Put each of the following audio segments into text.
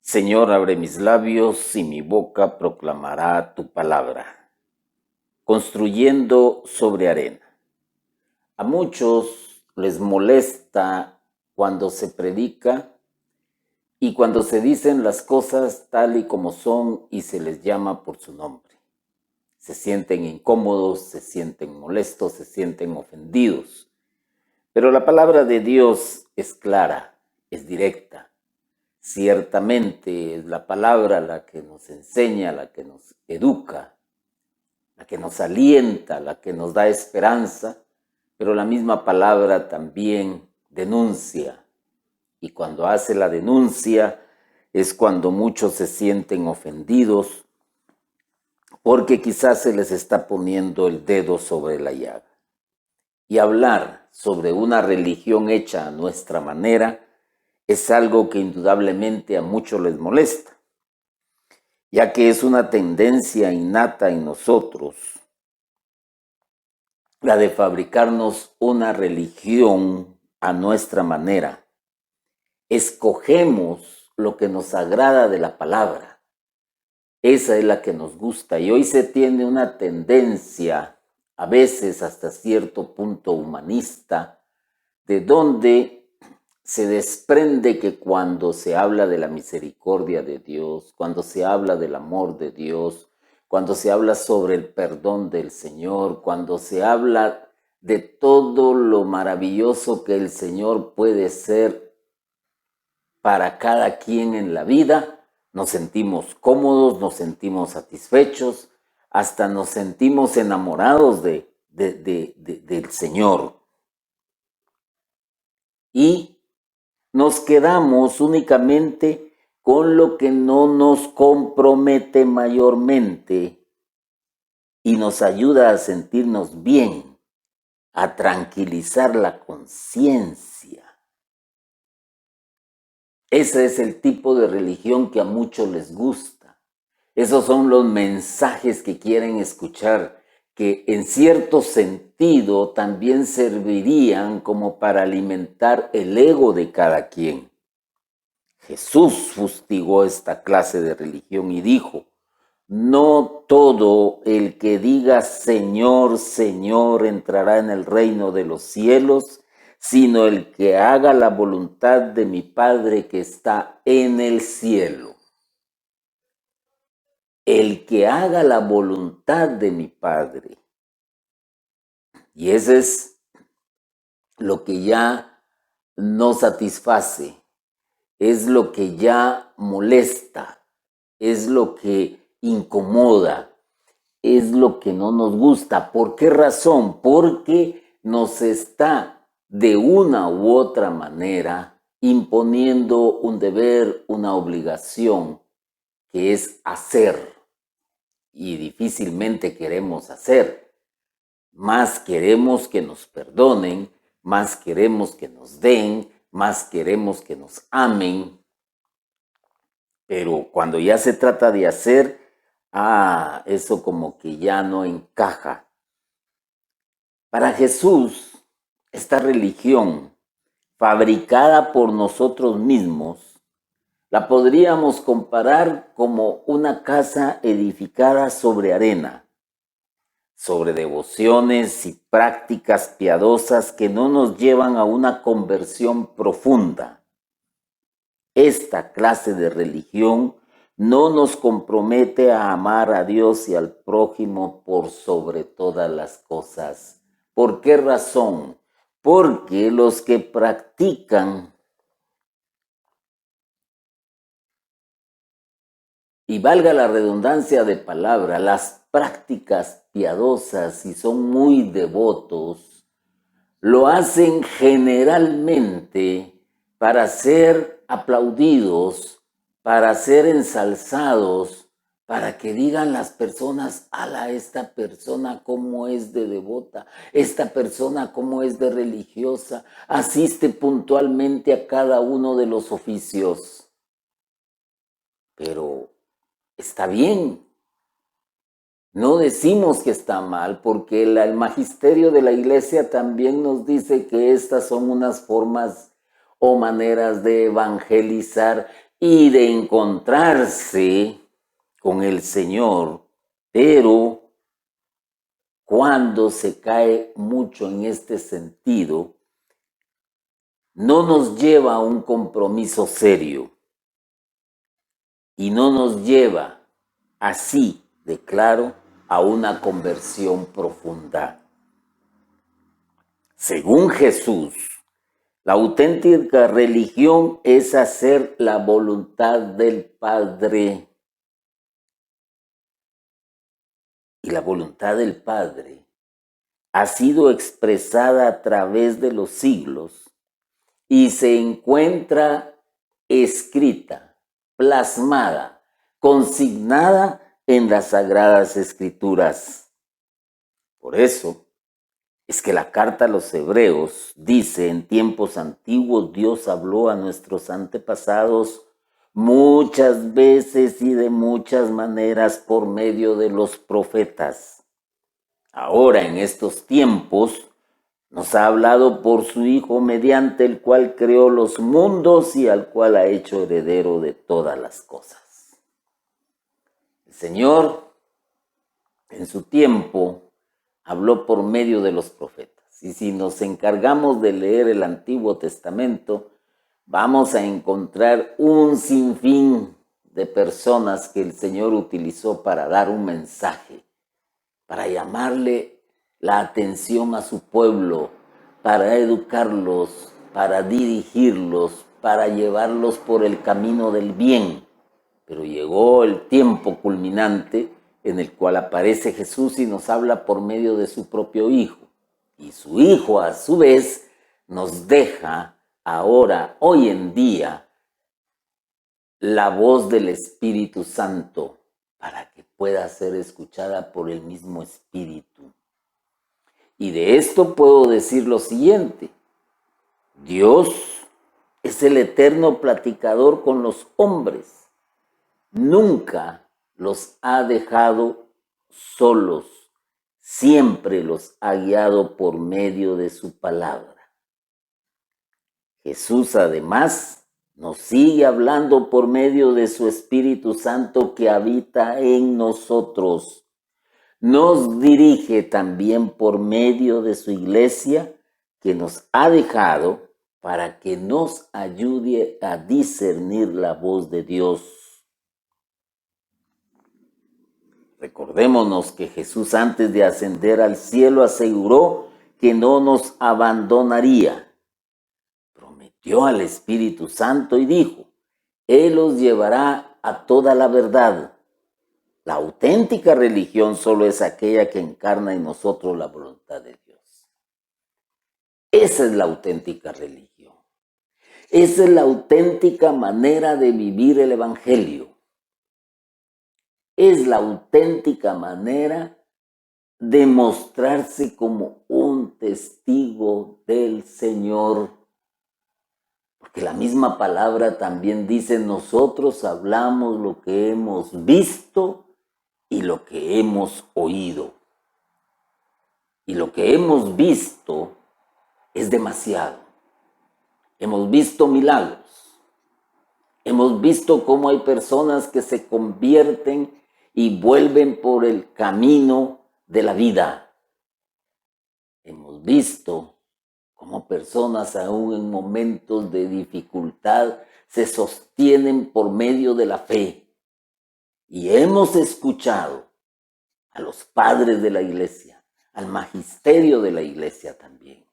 Señor, abre mis labios y mi boca proclamará tu palabra. Construyendo sobre arena. A muchos les molesta cuando se predica y cuando se dicen las cosas tal y como son y se les llama por su nombre. Se sienten incómodos, se sienten molestos, se sienten ofendidos. Pero la palabra de Dios es clara, es directa. Ciertamente es la palabra la que nos enseña, la que nos educa, la que nos alienta, la que nos da esperanza, pero la misma palabra también denuncia. Y cuando hace la denuncia es cuando muchos se sienten ofendidos porque quizás se les está poniendo el dedo sobre la llaga. Y hablar sobre una religión hecha a nuestra manera es algo que indudablemente a muchos les molesta, ya que es una tendencia innata en nosotros, la de fabricarnos una religión a nuestra manera. Escogemos lo que nos agrada de la palabra. Esa es la que nos gusta y hoy se tiene una tendencia, a veces hasta cierto punto humanista, de donde se desprende que cuando se habla de la misericordia de Dios, cuando se habla del amor de Dios, cuando se habla sobre el perdón del Señor, cuando se habla de todo lo maravilloso que el Señor puede ser para cada quien en la vida, nos sentimos cómodos, nos sentimos satisfechos, hasta nos sentimos enamorados del Señor. Y nos quedamos únicamente con lo que no nos compromete mayormente y nos ayuda a sentirnos bien, a tranquilizar la conciencia. Ese es el tipo de religión que a muchos les gusta. Esos son los mensajes que quieren escuchar, que en cierto sentido también servirían como para alimentar el ego de cada quien. Jesús fustigó esta clase de religión y dijo: no todo el que diga Señor, Señor entrará en el reino de los cielos, sino el que haga la voluntad de mi Padre que está en el cielo. El que haga la voluntad de mi Padre. Y ese es lo que ya no satisface, es lo que ya molesta, es lo que incomoda, es lo que no nos gusta. ¿Por qué razón? Porque nos está de una u otra manera imponiendo un deber, una obligación, que es hacer. Y difícilmente queremos hacer. Más queremos que nos perdonen, más queremos que nos den, más queremos que nos amen. Pero cuando ya se trata de hacer, eso como que ya no encaja. Para Jesús, esta religión fabricada por nosotros mismos, la podríamos comparar como una casa edificada sobre arena, sobre devociones y prácticas piadosas que no nos llevan a una conversión profunda. Esta clase de religión no nos compromete a amar a Dios y al prójimo por sobre todas las cosas. ¿Por qué razón? Porque los que practican, y valga la redundancia de palabra, las prácticas piadosas y son muy devotos, lo hacen generalmente para ser aplaudidos, para ser ensalzados, para que digan las personas: ala, esta persona cómo es de devota, esta persona cómo es de religiosa, asiste puntualmente a cada uno de los oficios. Pero está bien. No decimos que está mal, porque el magisterio de la iglesia también nos dice que estas son unas formas o maneras de evangelizar y de encontrarse con el Señor, pero cuando se cae mucho en este sentido, no nos lleva a un compromiso serio y no nos lleva así de claro a una conversión profunda. Según Jesús, la auténtica religión es hacer la voluntad del Padre. Y la voluntad del Padre ha sido expresada a través de los siglos y se encuentra escrita, plasmada, consignada en las Sagradas Escrituras. Por eso es que la carta a los Hebreos dice: en tiempos antiguos Dios habló a nuestros antepasados muchas veces y de muchas maneras por medio de los profetas. Ahora, en estos tiempos, nos ha hablado por su Hijo, mediante el cual creó los mundos y al cual ha hecho heredero de todas las cosas. El Señor, en su tiempo, habló por medio de los profetas. Y si nos encargamos de leer el Antiguo Testamento, vamos a encontrar un sinfín de personas que el Señor utilizó para dar un mensaje, para llamarle la atención a su pueblo, para educarlos, para dirigirlos, para llevarlos por el camino del bien. Pero llegó el tiempo culminante en el cual aparece Jesús y nos habla por medio de su propio Hijo. Y su Hijo, a su vez, nos deja ahora, hoy en día, la voz del Espíritu Santo para que pueda ser escuchada por el mismo Espíritu. Y de esto puedo decir lo siguiente: Dios es el eterno platicador con los hombres. Nunca los ha dejado solos, siempre los ha guiado por medio de su palabra. Jesús, además, nos sigue hablando por medio de su Espíritu Santo que habita en nosotros. Nos dirige también por medio de su iglesia que nos ha dejado para que nos ayude a discernir la voz de Dios. Recordémonos que Jesús, antes de ascender al cielo, aseguró que no nos abandonaría. Prometió al Espíritu Santo y dijo: Él os llevará a toda la verdad. La auténtica religión solo es aquella que encarna en nosotros la voluntad de Dios. Esa es la auténtica religión. Esa es la auténtica manera de vivir el Evangelio. Es la auténtica manera de mostrarse como un testigo del Señor. Porque la misma palabra también dice: nosotros hablamos lo que hemos visto y lo que hemos oído. Y lo que hemos visto es demasiado. Hemos visto milagros. Hemos visto cómo hay personas que se convierten y vuelven por el camino de la vida. Hemos visto cómo personas, aún en momentos de dificultad, se sostienen por medio de la fe. Y hemos escuchado a los padres de la iglesia, al magisterio de la iglesia también.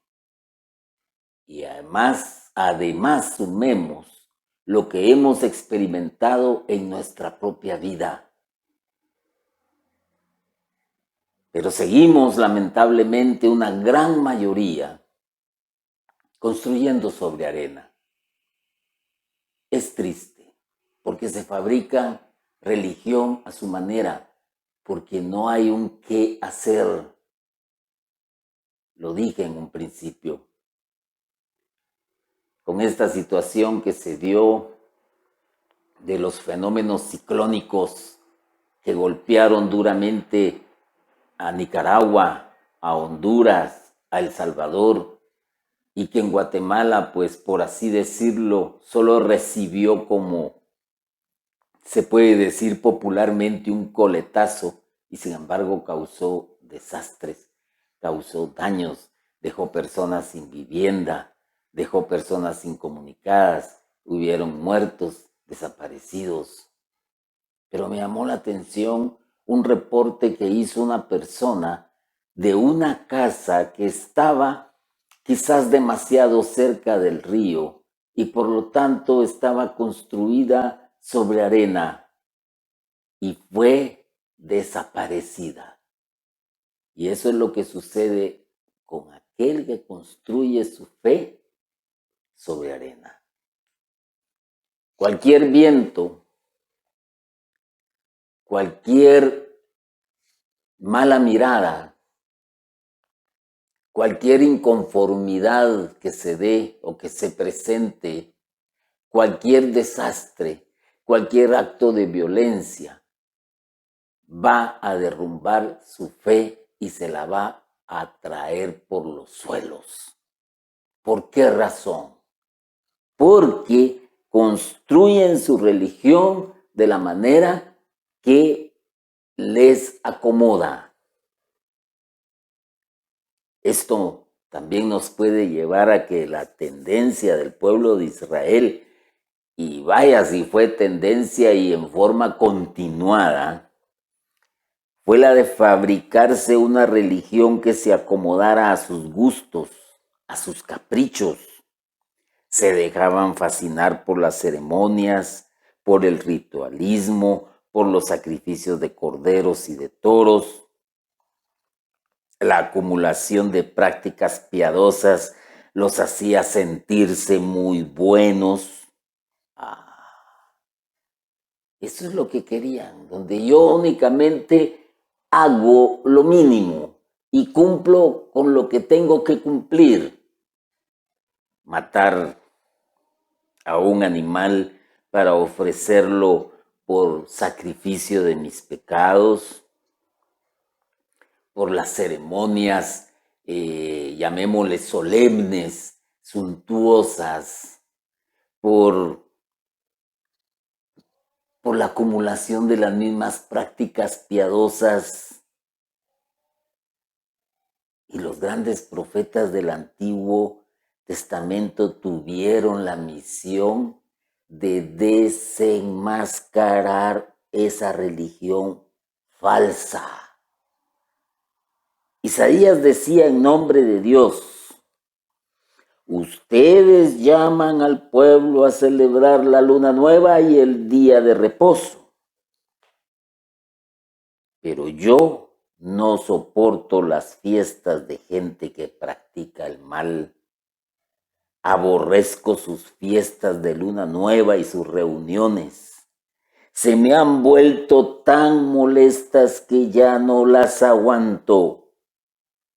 Y además sumemos lo que hemos experimentado en nuestra propia vida. Pero seguimos, lamentablemente, una gran mayoría construyendo sobre arena. Es triste, porque se fabrica religión a su manera, porque no hay un qué hacer. Lo dije en un principio. Con esta situación que se dio de los fenómenos ciclónicos que golpearon duramente a Nicaragua, a Honduras, a El Salvador, y que en Guatemala, pues por así decirlo, solo recibió como se puede decir popularmente un coletazo, y sin embargo causó desastres, causó daños, dejó personas sin vivienda, dejó personas incomunicadas, hubieron muertos, desaparecidos. Pero me llamó la atención un reporte que hizo una persona de una casa que estaba quizás demasiado cerca del río y por lo tanto estaba construida sobre arena y fue desaparecida. Y eso es lo que sucede con aquel que construye su fe sobre arena. Cualquier viento, cualquier mala mirada, cualquier inconformidad que se dé o que se presente, cualquier desastre, cualquier acto de violencia, va a derrumbar su fe y se la va a traer por los suelos. ¿Por qué razón? Porque construyen su religión de la manera que les acomoda. Esto también nos puede llevar a que la tendencia del pueblo de Israel, y vaya si fue tendencia y en forma continuada, fue la de fabricarse una religión que se acomodara a sus gustos, a sus caprichos. Se dejaban fascinar por las ceremonias, por el ritualismo, por los sacrificios de corderos y de toros. La acumulación de prácticas piadosas los hacía sentirse muy buenos. Eso es lo que querían, donde yo únicamente hago lo mínimo y cumplo con lo que tengo que cumplir. Matar a un animal para ofrecerlo por sacrificio de mis pecados, por las ceremonias, llamémosle solemnes, suntuosas, por la acumulación de las mismas prácticas piadosas. Y los grandes profetas del Antiguo Testamento tuvieron la misión de desenmascarar esa religión falsa. Isaías decía en nombre de Dios: ustedes llaman al pueblo a celebrar la luna nueva y el día de reposo, pero yo no soporto las fiestas de gente que practica el mal. Aborrezco sus fiestas de luna nueva y sus reuniones. Se me han vuelto tan molestas que ya no las aguanto.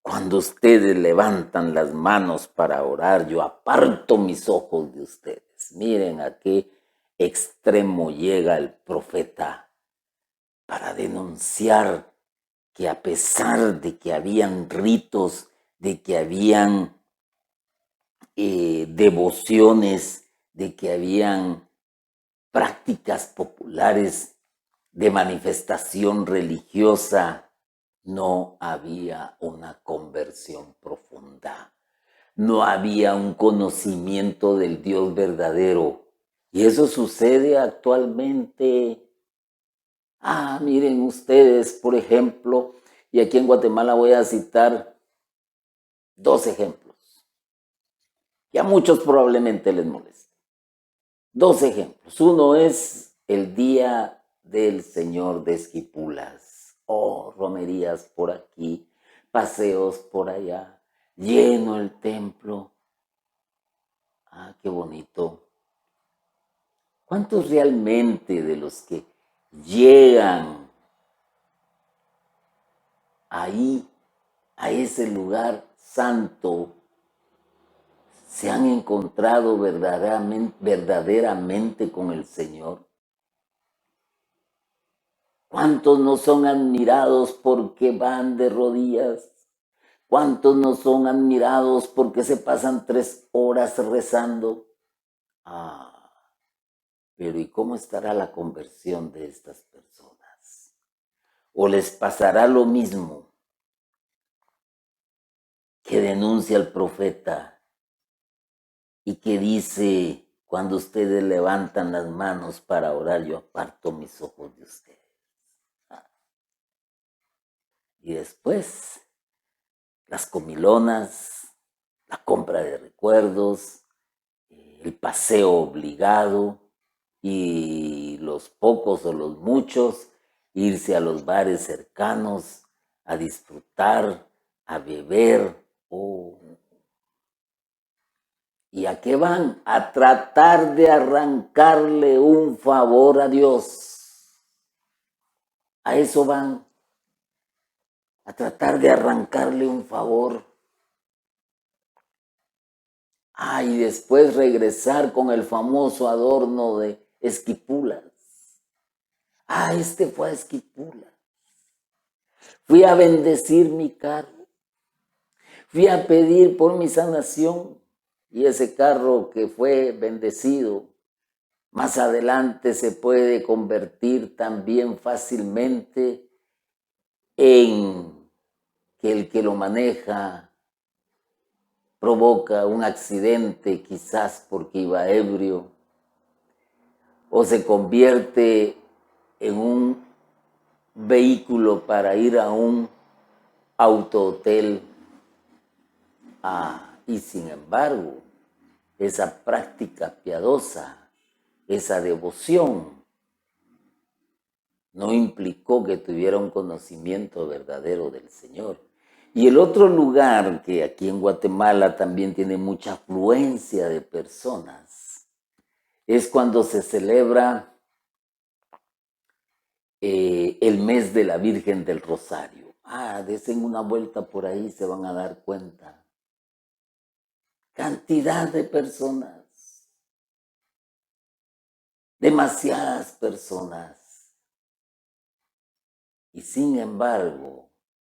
Cuando ustedes levantan las manos para orar, yo aparto mis ojos de ustedes. Miren a qué extremo llega el profeta para denunciar que a pesar de que habían ritos, de que habían devociones, de que habían prácticas populares de manifestación religiosa, no había una conversión profunda, no había un conocimiento del Dios verdadero. Y eso sucede actualmente. Miren ustedes, por ejemplo, y aquí en Guatemala voy a citar 2 ejemplos. Y a muchos probablemente les moleste. 2 ejemplos. Uno es el Día del Señor de Esquipulas. Romerías por aquí, paseos por allá, lleno el templo. Qué bonito. ¿Cuántos realmente de los que llegan ahí, a ese lugar santo, se han encontrado verdaderamente con el Señor? ¿Cuántos no son admirados porque van de rodillas? ¿Cuántos no son admirados porque se pasan 3 horas rezando? Pero ¿y cómo estará la conversión de estas personas? ¿O les pasará lo mismo que denuncia el profeta y que dice, cuando ustedes levantan las manos para orar, yo aparto mis ojos de ustedes? Y después, las comilonas, la compra de recuerdos, el paseo obligado y los pocos o los muchos irse a los bares cercanos a disfrutar, a beber. ¿Y a qué van? A tratar de arrancarle un favor a Dios. A eso van. A tratar de arrancarle un favor. Y después regresar con el famoso adorno de Esquipulas. Este fue a Esquipulas. Fui a bendecir mi carro. Fui a pedir por mi sanación. Y ese carro que fue bendecido, más adelante se puede convertir también fácilmente en que el que lo maneja provoca un accidente, quizás porque iba ebrio, o se convierte en un vehículo para ir a un autohotel. Y sin embargo, esa práctica piadosa, esa devoción, no implicó que tuviera un conocimiento verdadero del Señor. Y el otro lugar que aquí en Guatemala también tiene mucha afluencia de personas es cuando se celebra el mes de la Virgen del Rosario. Desen una vuelta por ahí, se van a dar cuenta. Cantidad de personas, demasiadas personas. Y sin embargo,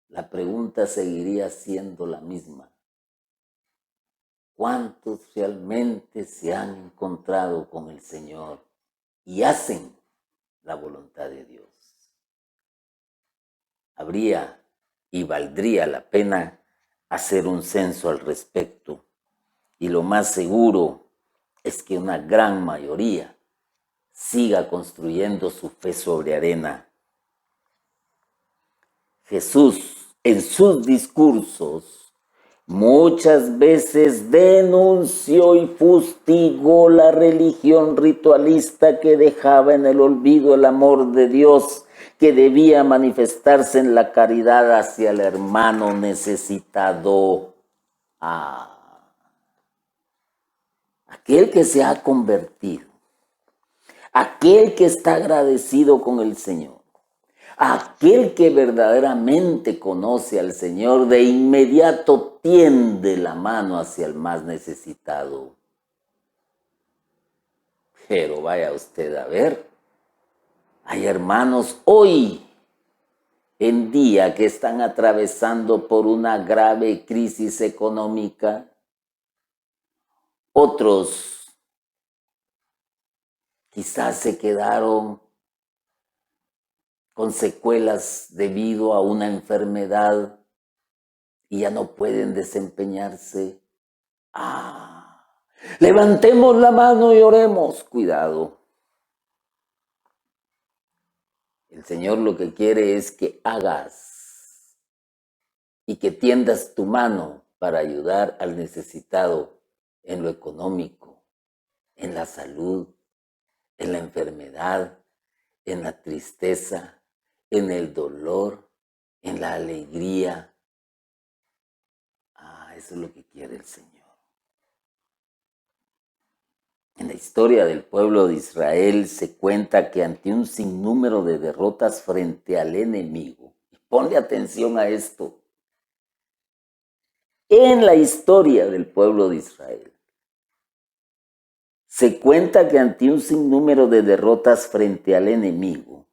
la pregunta seguiría siendo la misma. ¿Cuántos realmente se han encontrado con el Señor y hacen la voluntad de Dios? Habría y valdría la pena hacer un censo al respecto. Y lo más seguro es que una gran mayoría siga construyendo su fe sobre arena. Jesús, en sus discursos, muchas veces denunció y fustigó la religión ritualista que dejaba en el olvido el amor de Dios, que debía manifestarse en la caridad hacia el hermano necesitado. Aquel que se ha convertido, aquel que está agradecido con el Señor, aquel que verdaderamente conoce al Señor, de inmediato tiende la mano hacia el más necesitado. Pero vaya usted a ver, hay hermanos hoy en día que están atravesando por una grave crisis económica. Otros quizás se quedaron con secuelas debido a una enfermedad y ya no pueden desempeñarse. Levantemos la mano y oremos. Cuidado. El Señor lo que quiere es que hagas y que tiendas tu mano para ayudar al necesitado en lo económico, en la salud, en la enfermedad, en la tristeza, en el dolor, en la alegría. Eso es lo que quiere el Señor. En la historia del pueblo de Israel se cuenta que ante un sinnúmero de derrotas frente al enemigo, y ponle atención a esto, en la historia del pueblo de Israel, se cuenta que ante un sinnúmero de derrotas frente al enemigo,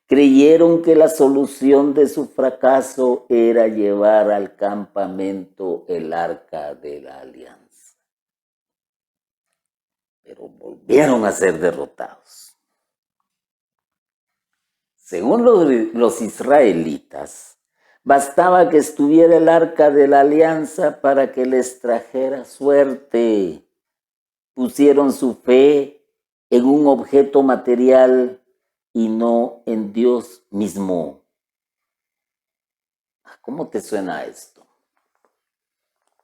creyeron que la solución de su fracaso era llevar al campamento el arca de la alianza. pero volvieron a ser derrotados. Según los israelitas, bastaba que estuviera el arca de la alianza para que les trajera suerte. Pusieron su fe en un objeto material y no en Dios mismo. ¿Cómo te suena esto?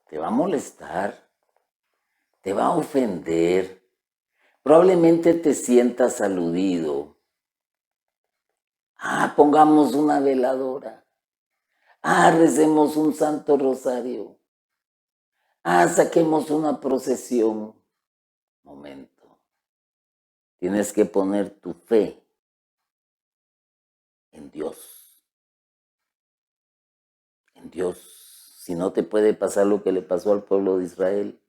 ¿Te va a molestar? ¿Te va a ofender? Probablemente te sientas aludido. Pongamos una veladora. Recemos un santo rosario. Saquemos una procesión. Momento. Tienes que poner tu fe en Dios. En Dios. Si no te puede pasar lo que le pasó al pueblo de Israel.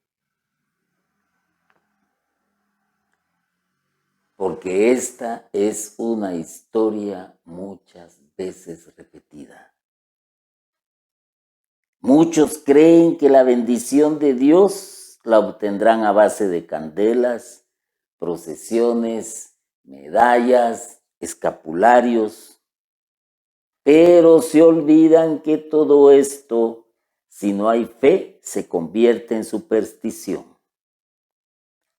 Porque esta es una historia muchas veces repetida. Muchos creen que la bendición de Dios la obtendrán a base de candelas, procesiones, medallas, escapularios, pero se olvidan que todo esto, si no hay fe, se convierte en superstición.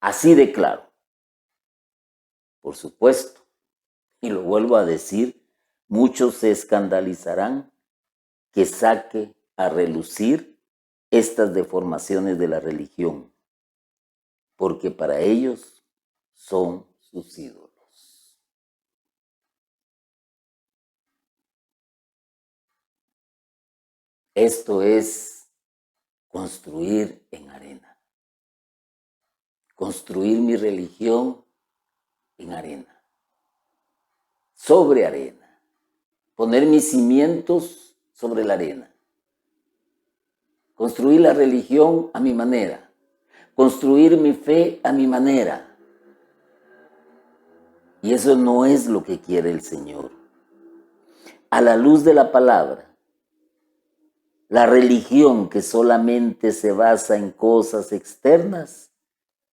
Así de claro. Por supuesto, y lo vuelvo a decir, muchos se escandalizarán que saque a relucir estas deformaciones de la religión, porque para ellos son sus ídolos. Esto es construir en arena, construir mi religión en arena, sobre arena, poner mis cimientos sobre la arena, construir la religión a mi manera, construir mi fe a mi manera. Y eso no es lo que quiere el Señor. A la luz de la palabra, la religión que solamente se basa en cosas externas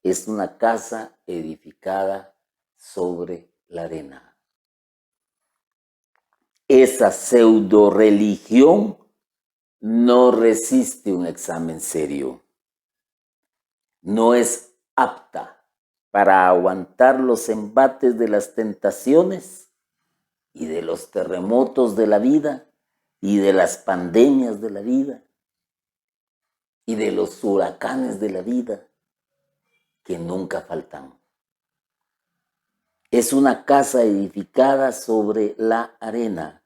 es una casa edificada sobre la arena. Esa pseudo religión no resiste un examen serio. No es apta para aguantar los embates de las tentaciones y de los terremotos de la vida y de las pandemias de la vida y de los huracanes de la vida que nunca faltan. Es una casa edificada sobre la arena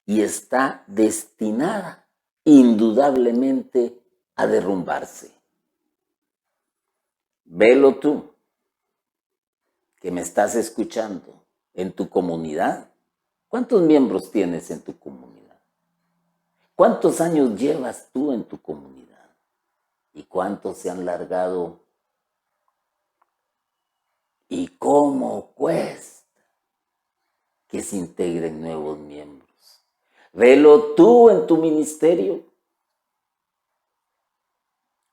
y está destinada indudablemente a derrumbarse. Velo tú, que me estás escuchando, en tu comunidad. ¿Cuántos miembros tienes en tu comunidad? ¿Cuántos años llevas tú en tu comunidad? ¿Y cuántos se han largado? ¿Y cómo cuesta que se integren nuevos miembros? Velo tú en tu ministerio.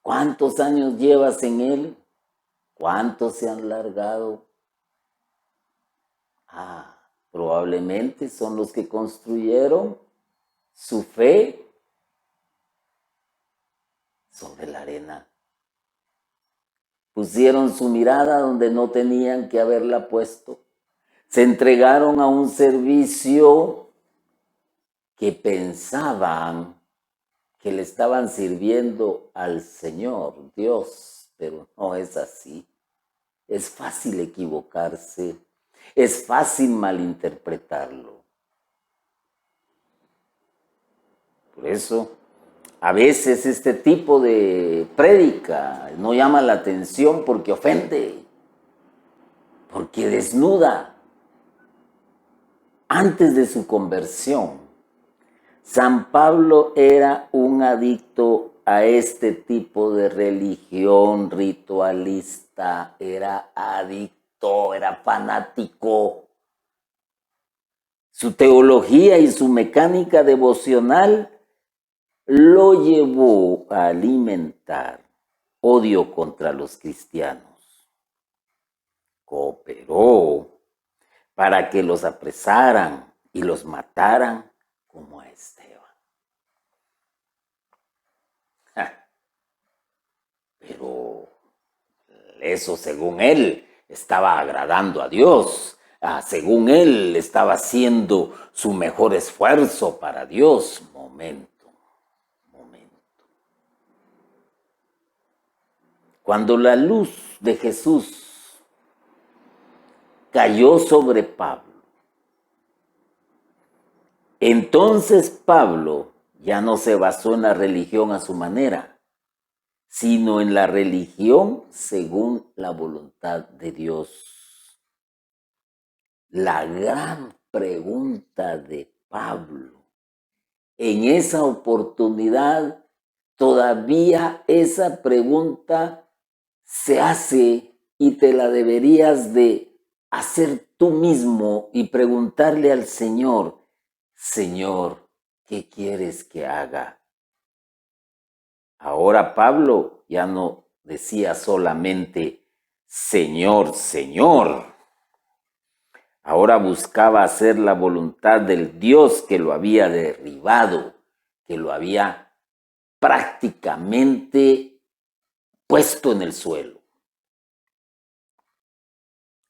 ¿Cuántos años llevas en él? ¿Cuántos se han largado? Probablemente son los que construyeron su fe sobre la arena. Pusieron su mirada donde no tenían que haberla puesto. Se entregaron a un servicio que pensaban que le estaban sirviendo al Señor, Dios, pero no es así. Es fácil equivocarse, es fácil malinterpretarlo. Por eso, a veces este tipo de prédica no llama la atención porque ofende, porque desnuda. Antes de su conversión, San Pablo era un adicto a este tipo de religión ritualista, era adicto, era fanático. Su teología y su mecánica devocional lo llevó a alimentar odio contra los cristianos. cooperó para que los apresaran y los mataran como a Esteban. Pero eso, según él, estaba agradando a Dios. Según él, estaba haciendo su mejor esfuerzo para Dios. Momento. Cuando la luz de Jesús cayó sobre Pablo, entonces Pablo ya no se basó en la religión a su manera, sino en la religión según la voluntad de Dios. La gran pregunta de Pablo en esa oportunidad, todavía esa pregunta se hace y te la deberías de hacer tú mismo y preguntarle al Señor, Señor, ¿qué quieres que haga? Ahora Pablo ya no decía solamente, Señor, Señor. Ahora buscaba hacer la voluntad del Dios que lo había derribado, que lo había prácticamente puesto en el suelo.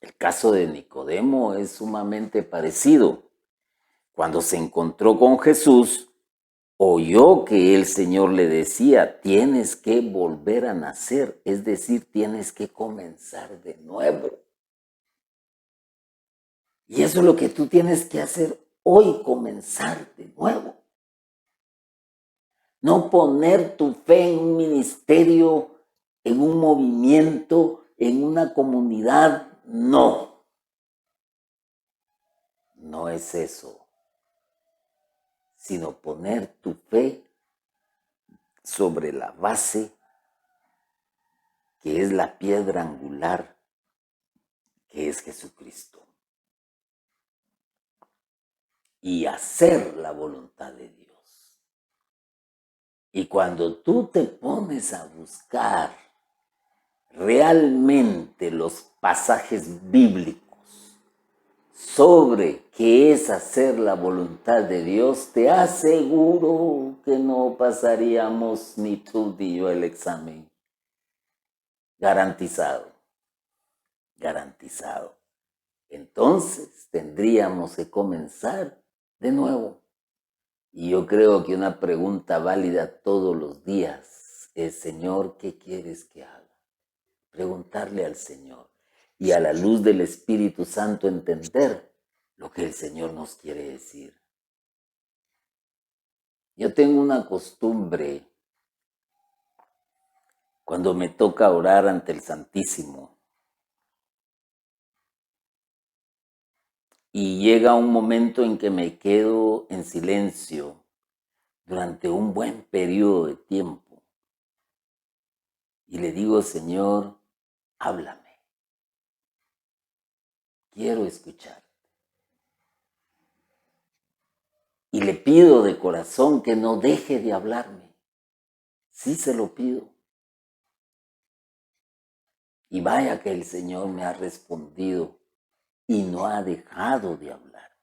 El caso de Nicodemo es sumamente parecido. Cuando se encontró con Jesús, oyó que el Señor le decía, tienes que volver a nacer, es decir, tienes que comenzar de nuevo. Y eso es lo que tú tienes que hacer hoy, comenzar de nuevo. No poner tu fe en un ministerio, en un movimiento, en una comunidad, no. No es eso, sino poner tu fe sobre la base que es la piedra angular, que es Jesucristo. Y hacer la voluntad de Dios. Y cuando tú te pones a buscar realmente los pasajes bíblicos sobre qué es hacer la voluntad de Dios, te aseguro que no pasaríamos ni tú ni yo el examen. Garantizado, garantizado. Entonces tendríamos que comenzar de nuevo. Y yo creo que una pregunta válida todos los días es, Señor, ¿qué quieres que haga? Preguntarle al Señor y a la luz del Espíritu Santo entender lo que el Señor nos quiere decir. Yo tengo una costumbre cuando me toca orar ante el Santísimo y llega un momento en que me quedo en silencio durante un buen periodo de tiempo y le digo, Señor, háblame. Quiero escuchar. Y le pido de corazón que no deje de hablarme. Sí se lo pido. Y vaya que el Señor me ha respondido y no ha dejado de hablarme.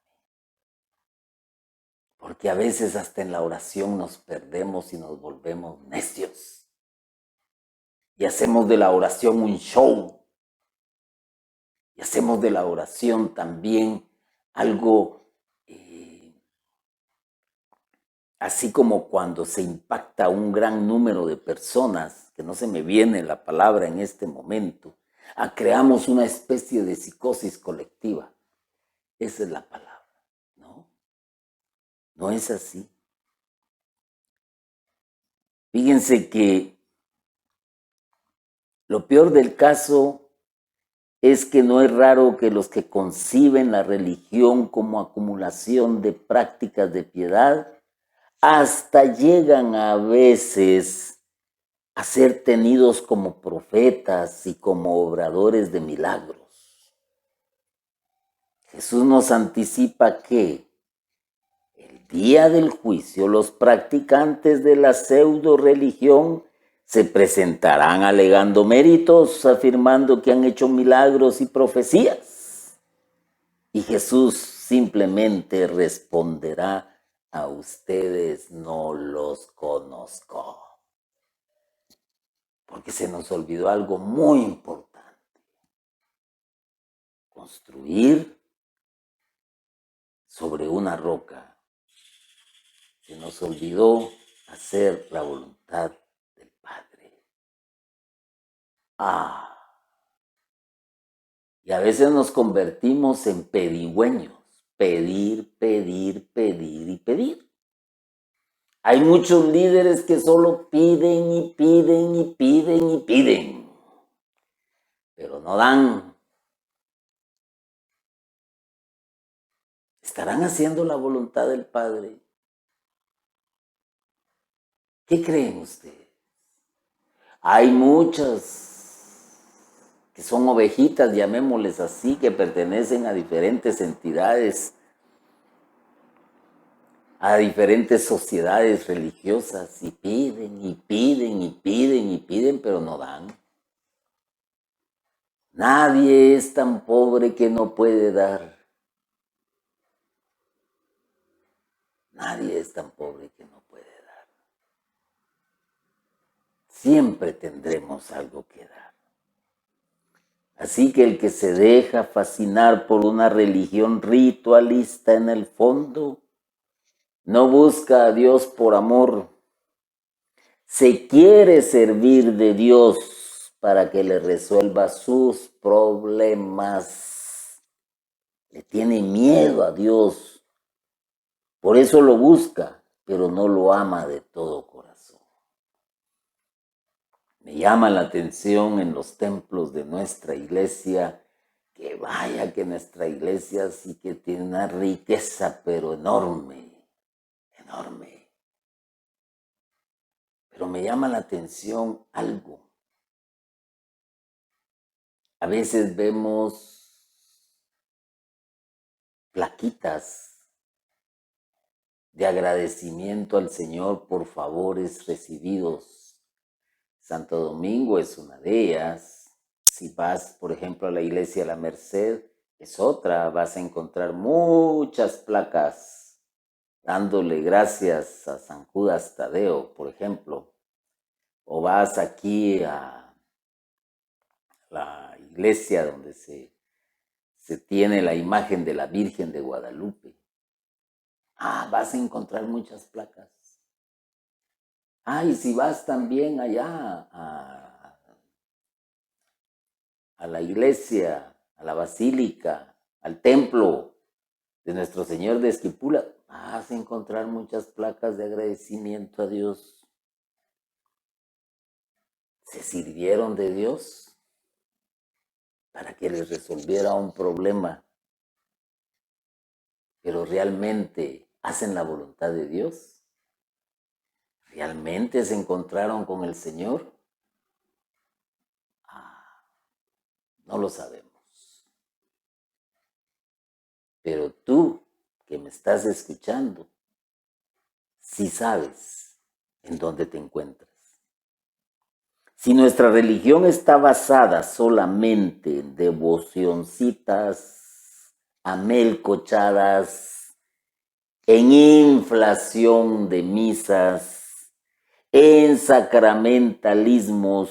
Porque a veces hasta en la oración nos perdemos y nos volvemos necios. Y hacemos de la oración un show. Y hacemos de la oración también algo así como cuando se impacta a un gran número de personas, que no se me viene la palabra en este momento, creamos una especie de psicosis colectiva. Esa es la palabra, ¿no? No es así. Fíjense que lo peor del caso es que no es raro que los que conciben la religión como acumulación de prácticas de piedad hasta llegan a veces a ser tenidos como profetas y como obradores de milagros. Jesús nos anticipa que el día del juicio los practicantes de la pseudo religión Se presentarán alegando méritos, afirmando que han hecho milagros y profecías. Y Jesús simplemente responderá: a ustedes no los conozco. Porque se nos olvidó algo muy importante: construir sobre una roca. Se nos olvidó hacer la voluntad del Padre. Y a veces nos convertimos en pedigüeños. Pedir, pedir, pedir y pedir. Hay muchos líderes que solo piden y piden y piden y piden, pero no dan. ¿Estarán haciendo la voluntad del Padre? ¿Qué creen ustedes? Hay muchas que son ovejitas, llamémosles así, que pertenecen a diferentes entidades, a diferentes sociedades religiosas, y piden y piden y piden y piden, pero no dan. Nadie es tan pobre que no puede dar. Nadie es tan pobre que no puede dar. Siempre tendremos algo que dar. Así que el que se deja fascinar por una religión ritualista en el fondo, no busca a Dios por amor. Se quiere servir de Dios para que le resuelva sus problemas. Le tiene miedo a Dios. Por eso lo busca, pero no lo ama de todo corazón. Me llama la atención en los templos de nuestra iglesia, que vaya que nuestra iglesia sí que tiene una riqueza, pero enorme, enorme. Pero me llama la atención algo. A veces vemos plaquitas de agradecimiento al Señor por favores recibidos. Santo Domingo es una de ellas. Si vas, por ejemplo, a la iglesia La Merced, es otra. Vas a encontrar muchas placas dándole gracias a San Judas Tadeo, por ejemplo. O vas aquí a la iglesia donde se tiene la imagen de la Virgen de Guadalupe. Vas a encontrar muchas placas. Y si vas también allá a la iglesia, a la basílica, al templo de Nuestro Señor de Esquipula, vas a encontrar muchas placas de agradecimiento a Dios. Se sirvieron de Dios para que les resolviera un problema, pero realmente hacen la voluntad de Dios. ¿Realmente se encontraron con el Señor? No lo sabemos. Pero tú que me estás escuchando, sí sabes en dónde te encuentras. Si nuestra religión está basada solamente en devocioncitas, amelcochadas, en inflación de misas, en sacramentalismos,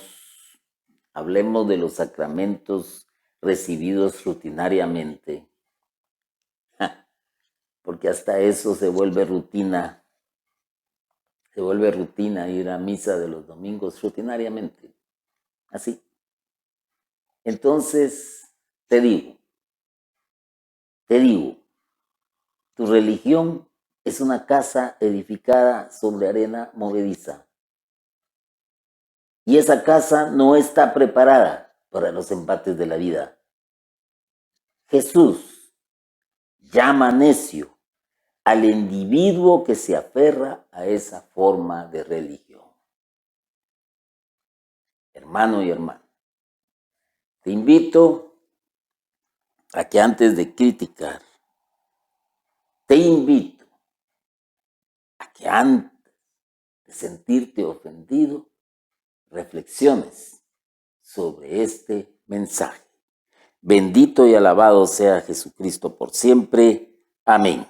hablemos de los sacramentos recibidos rutinariamente, porque hasta eso se vuelve rutina. Se vuelve rutina ir a misa de los domingos rutinariamente. Así. Entonces, te digo, tu religión es una casa edificada sobre arena movediza. Y esa casa no está preparada para los embates de la vida. Jesús llama necio al individuo que se aferra a esa forma de religión. Hermano y hermana, te invito a que antes de criticar, te invito a que antes de sentirte ofendido, reflexiones sobre este mensaje. Bendito y alabado sea Jesucristo por siempre. Amén.